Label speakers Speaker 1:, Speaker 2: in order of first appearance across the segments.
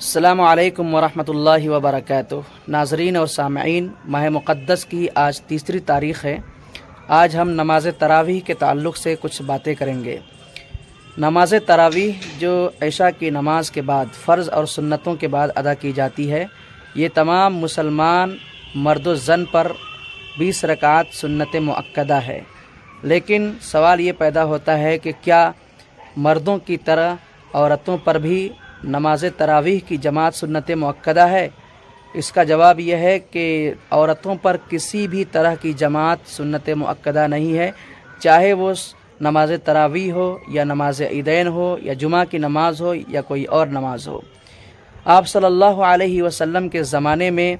Speaker 1: السلام علیکم ورحمۃ اللہ وبرکاتہ۔ ناظرین اور سامعین، ماہ مقدس کی آج تیسری تاریخ ہے۔ آج ہم نماز تراویح کے تعلق سے کچھ باتیں کریں گے۔ نماز تراویح جو عشاء کی نماز کے بعد فرض اور سنتوں کے بعد ادا کی جاتی ہے، یہ تمام مسلمان مرد و زن پر 20 رکعات سنت مؤکدہ ہے۔ لیکن سوال یہ پیدا ہوتا ہے کہ کیا مردوں کی طرح عورتوں پر بھی نماز تراویح کی جماعت سنت مؤکدہ ہے؟ اس کا جواب یہ ہے کہ عورتوں پر کسی بھی طرح کی جماعت سنت مؤکدہ نہیں ہے، چاہے وہ نماز تراویح ہو یا نماز عیدین ہو یا جمعہ کی نماز ہو یا کوئی اور نماز ہو۔ آپ صلی اللہ علیہ وسلم کے زمانے میں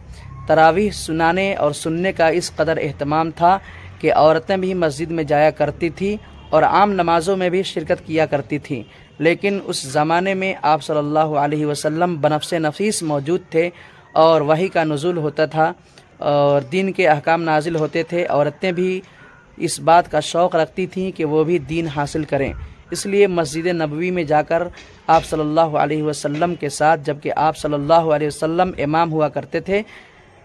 Speaker 1: تراویح سنانے اور سننے کا اس قدر اہتمام تھا کہ عورتیں بھی مسجد میں جایا کرتی تھیں اور عام نمازوں میں بھی شرکت کیا کرتی تھیں۔ لیکن اس زمانے میں آپ صلی اللہ علیہ وسلم بنفس نفیس موجود تھے اور وحی کا نزول ہوتا تھا اور دین کے احکام نازل ہوتے تھے۔ عورتیں بھی اس بات کا شوق رکھتی تھیں کہ وہ بھی دین حاصل کریں، اس لیے مسجد نبوی میں جا کر آپ صلی اللہ علیہ وسلم کے ساتھ، جبکہ آپ صلی اللہ علیہ وسلم امام ہوا کرتے تھے،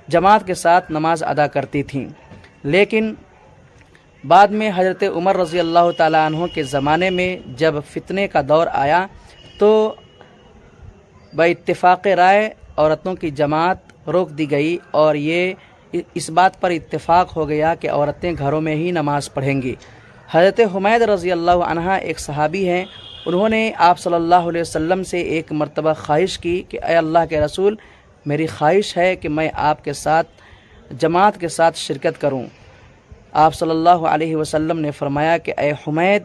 Speaker 1: جماعت کے ساتھ نماز ادا کرتی تھیں۔ لیکن بعد میں حضرت عمر رضی اللہ تعالیٰ عنہ کے زمانے میں جب فتنے کا دور آیا تو باتفاق رائے عورتوں کی جماعت روک دی گئی اور یہ اس بات پر اتفاق ہو گیا کہ عورتیں گھروں میں ہی نماز پڑھیں گی۔ حضرت حمید رضی اللہ عنہ ایک صحابی ہیں، انہوں نے آپ صلی اللہ علیہ وسلم سے ایک مرتبہ خواہش کی کہ اے اللہ کے رسول، میری خواہش ہے کہ میں آپ کے ساتھ جماعت کے ساتھ شرکت کروں۔ آپ صلی اللہ علیہ وسلم نے فرمایا کہ اے حمید،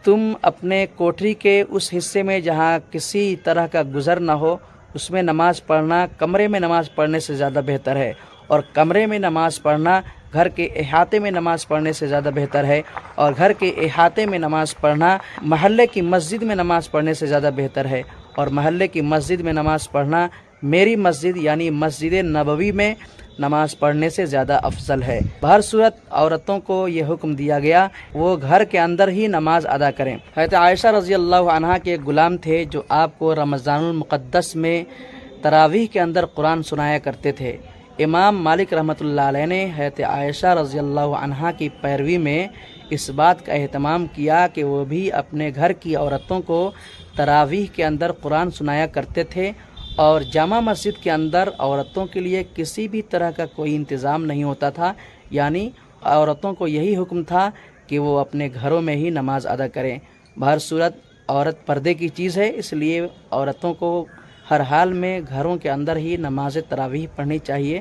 Speaker 1: تم اپنے کوٹری کے اس حصے میں جہاں کسی طرح کا گزر نہ ہو، اس میں نماز پڑھنا کمرے میں نماز پڑھنے سے زیادہ بہتر ہے، اور کمرے میں نماز پڑھنا گھر کے احاطے میں نماز پڑھنے سے زیادہ بہتر ہے، اور گھر کے احاطے میں نماز پڑھنا محلے کی مسجد میں نماز پڑھنے سے زیادہ بہتر ہے، اور محلے کی مسجد میں نماز پڑھنا میری مسجد یعنی مسجد نبوی میں نماز پڑھنے سے زیادہ افضل ہے۔ بہر صورت عورتوں کو یہ حکم دیا گیا وہ گھر کے اندر ہی نماز ادا کریں۔ حضرت عائشہ رضی اللہ عنہا کے ایک غلام تھے جو آپ کو رمضان المقدس میں تراویح کے اندر قرآن سنایا کرتے تھے۔ امام مالک رحمۃ اللہ علیہ نے حضرت عائشہ رضی اللہ عنہا کی پیروی میں اس بات کا اہتمام کیا کہ وہ بھی اپنے گھر کی عورتوں کو تراویح کے اندر قرآن سنایا کرتے تھے، اور جامع مسجد کے اندر عورتوں کے لیے کسی بھی طرح کا کوئی انتظام نہیں ہوتا تھا، یعنی عورتوں کو یہی حکم تھا کہ وہ اپنے گھروں میں ہی نماز ادا کریں۔ بہر صورت عورت پردے کی چیز ہے، اس لیے عورتوں کو ہر حال میں گھروں کے اندر ہی نماز تراویح پڑھنی چاہیے۔